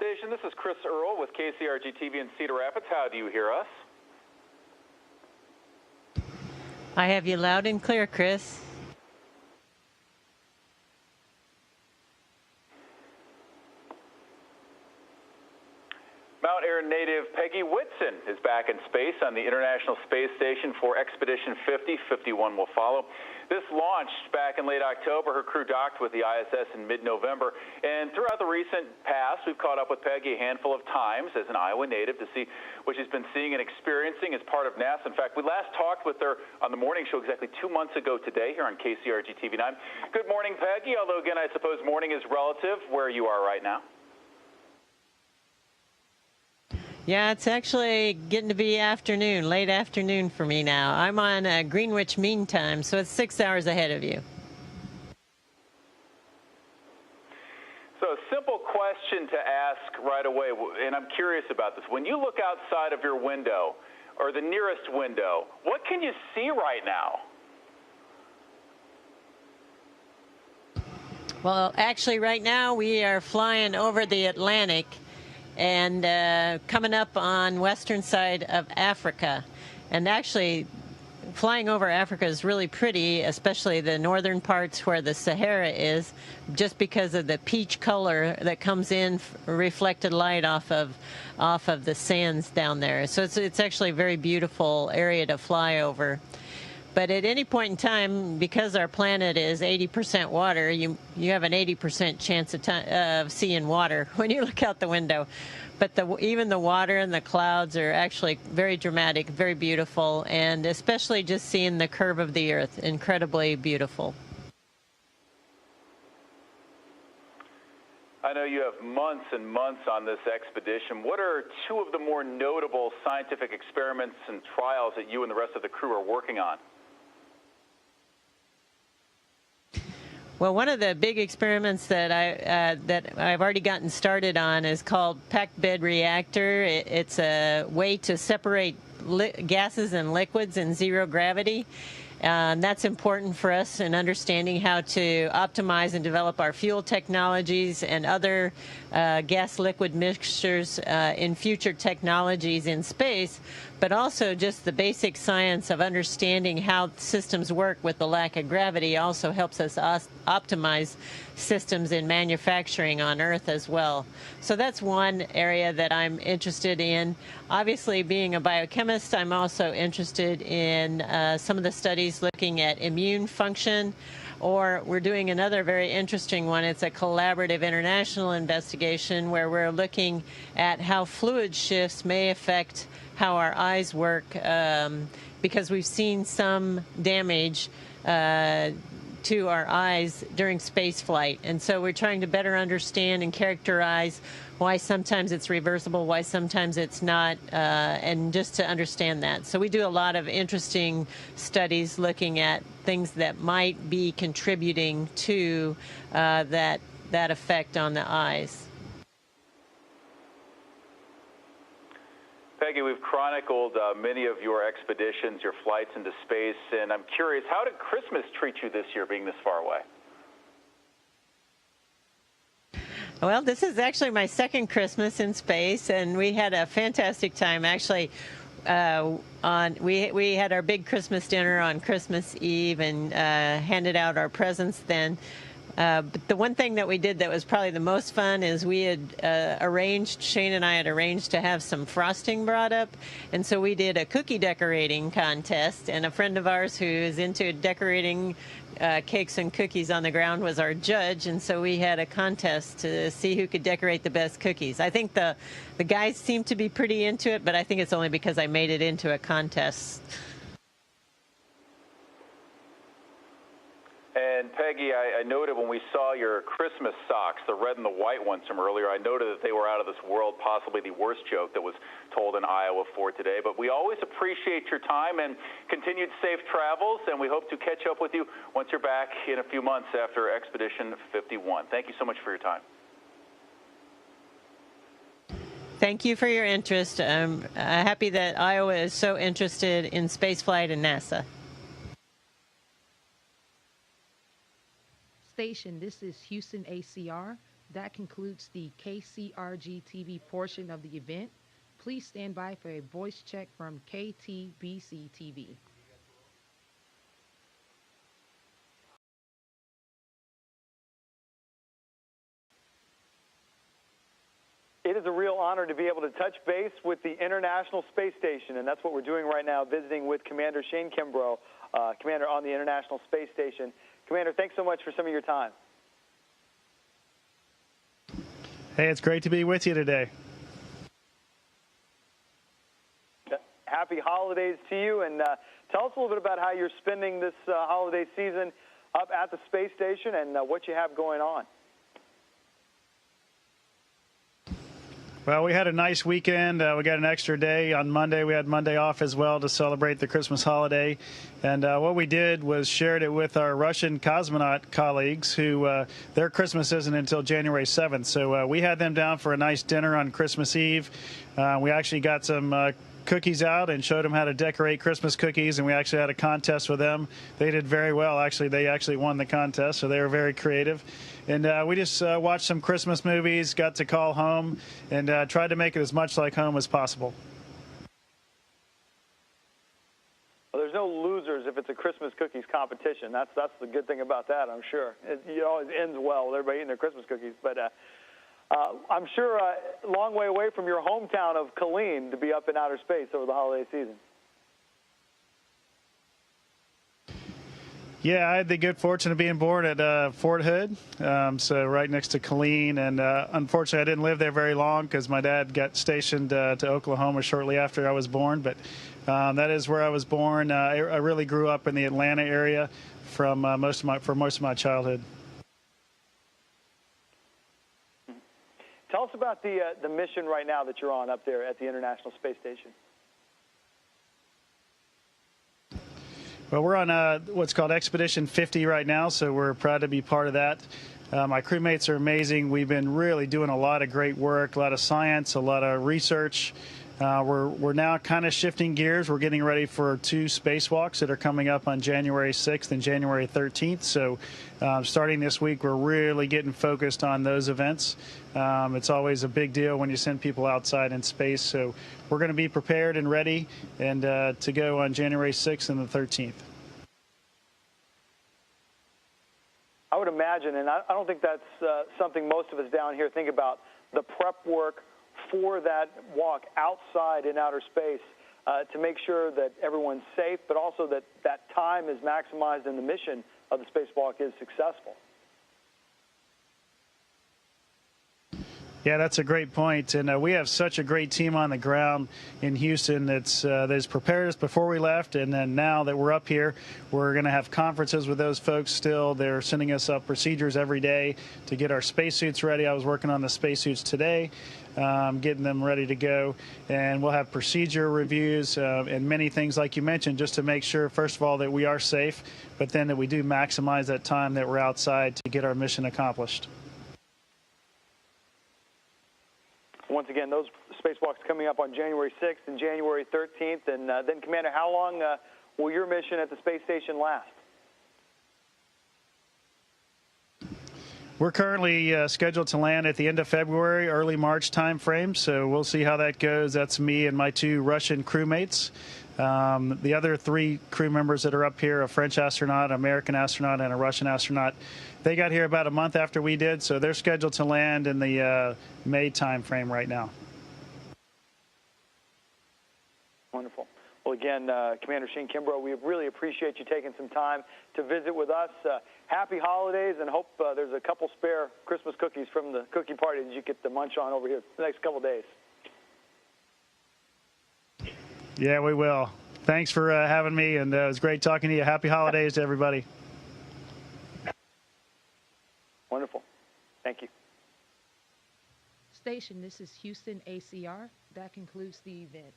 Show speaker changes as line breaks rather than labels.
Station. This is Chris Earl with KCRG-TV in Cedar Rapids. How do you hear us?
I have you loud and clear, Chris.
Mount Air native Peggy Whitson is back in space on the International Space Station for Expedition 50. 51 will follow. This launched back in late October. Her crew docked with the ISS in mid-November. And throughout the recent past, we've caught up with Peggy a handful of times as an Iowa native to see what she's been seeing and experiencing as part of NASA. In fact, we last talked with her on the morning show exactly 2 months ago today here on KCRG-TV 9. Good morning, Peggy, although, again, I suppose morning is relative where you are right now.
Yeah, it's actually getting to be afternoon, late afternoon for me now. I'm on Greenwich Mean Time, so it's 6 hours ahead of you.
So a simple question to ask right away, and I'm curious about this. When you look outside of your window, or the nearest window, what can you see right now?
Well, actually, right now we are flying over the Atlantic and coming up on western side of Africa. And actually, flying over Africa is really pretty, especially the northern parts where the Sahara is, just because of the peach color that comes in, reflected light off of the sands down there. So it's actually a very beautiful area to fly over. But at any point in time, because our planet is 80% water, you have an 80% chance of seeing water when you look out the window. But even the water and the clouds are actually very dramatic, very beautiful, and especially just seeing the curve of the Earth, incredibly beautiful.
I know you have months and months on this expedition. What are two of the more notable scientific experiments and trials that you and the rest of the crew are working on?
Well, one of the big experiments that I've already gotten started on is called packed bed reactor. It's a way to separate gases and liquids in zero gravity. That's important for us in understanding how to optimize and develop our fuel technologies and other gas-liquid mixtures in future technologies in space, but also just the basic science of understanding how systems work with the lack of gravity also helps us optimize systems in manufacturing on Earth as well. So that's one area that I'm interested in. Obviously, being a biochemist, I'm also interested in some of the studies looking at immune function, or we're doing another very interesting one. It's a collaborative international investigation where we're looking at how fluid shifts may affect how our eyes work, because we've seen some damage to our eyes during space flight. And so we're trying to better understand and characterize why sometimes it's reversible, why sometimes it's not, and just to understand that. So we do a lot of interesting studies looking at things that might be contributing to that effect on the eyes.
Peggy, we've chronicled many of your expeditions, your flights into space, and I'm curious, how did Christmas treat you this year, being this far away?
Well, this is actually my second Christmas in space, and we had a fantastic time. Actually, we had our big Christmas dinner on Christmas Eve and handed out our presents then. But the one thing that we did that was probably the most fun is we had Shane and I had arranged to have some frosting brought up. And so we did a cookie decorating contest. And a friend of ours who is into decorating cakes and cookies on the ground was our judge. And so we had a contest to see who could decorate the best cookies. I think the guys seem to be pretty into it, but I think it's only because I made it into a contest.
And Peggy, I noted when we saw your Christmas socks, the red and the white ones from earlier, I noted that they were out of this world, possibly the worst joke that was told in Iowa for today. But we always appreciate your time and continued safe travels, and we hope to catch up with you once you're back in a few months after Expedition 51. Thank you so much for your time.
Thank you for your interest. I'm happy that Iowa is so interested in spaceflight and NASA.
Station, this is Houston ACR. That concludes the KCRG-TV portion of the event. Please stand by for a voice check from KTBC-TV.
It is a real honor to be able to touch base with the International Space Station, and that's what we're doing right now, visiting with Commander Shane Kimbrough, Commander on the International Space Station. Commander, thanks so much for some of your time.
Hey, it's great to be with you today.
Happy holidays to you, and tell us a little bit about how you're spending this holiday season up at the space station and what you have going on.
Well, we had a nice weekend. We got an extra day on Monday. We had Monday off as well to celebrate the Christmas holiday. And what we did was shared it with our Russian cosmonaut colleagues who their Christmas isn't until January 7th. So we had them down for a nice dinner on Christmas Eve. We actually got some cookies out and showed them how to decorate Christmas cookies, and we actually had a contest with them. They did very well. Actually, they actually won the contest, so they were very creative. And we just watched some Christmas movies, got to call home, and tried to make it as much like home as possible.
Well, there's no losers if it's a Christmas cookies competition. That's the good thing about that, I'm sure. It always ends well with everybody eating their Christmas cookies. But I'm sure a long way away from your hometown of Killeen to be up in outer space over the holiday season.
Yeah, I had the good fortune of being born at Fort Hood, so right next to Killeen. And unfortunately, I didn't live there very long because my dad got stationed to Oklahoma shortly after I was born. But that is where I was born. I really grew up in the Atlanta area for most of my childhood.
Tell us about the mission right now that you're on up there at the International Space Station.
Well, we're on what's called Expedition 50 right now, so we're proud to be part of that. My crewmates are amazing. We've been really doing a lot of great work, a lot of science, a lot of research. We're now kind of shifting gears. We're getting ready for 2 spacewalks that are coming up on January 6th and January 13th. So starting this week, we're really getting focused on those events. It's always a big deal when you send people outside in space. So we're going to be prepared and ready and to go on January 6th and the 13th.
I would imagine, and I don't think that's something most of us down here think about, the prep work for that walk outside in outer space to make sure that everyone's safe, but also that that time is maximized and the mission of the spacewalk is successful.
Yeah, that's a great point, and we have such a great team on the ground in Houston that's prepared us before we left, and then now that we're up here, we're going to have conferences with those folks still. They're sending us up procedures every day to get our spacesuits ready. I was working on the spacesuits today, getting them ready to go, and we'll have procedure reviews and many things like you mentioned, just to make sure, first of all, that we are safe, but then that we do maximize that time that we're outside to get our mission accomplished.
Once again, those spacewalks coming up on January 6th and January 13th. And then, Commander, how long will your mission at the space station last?
We're currently scheduled to land at the end of February, early March time frame, so we'll see how that goes. That's me and my 2 Russian crewmates. The other 3 crew members that are up here, a French astronaut, an American astronaut, and a Russian astronaut, they got here about a month after we did, so they're scheduled to land in the May time frame right now.
Wonderful. Well, again, Commander Shane Kimbrough, we really appreciate you taking some time to visit with us. Happy holidays, and hope there's a couple spare Christmas cookies from the cookie party that you get to munch on over here the next couple days.
Yeah, we will. Thanks for having me, and it was great talking to you. Happy holidays to everybody.
Wonderful. Thank you.
Station, this is Houston ACR. That concludes the event.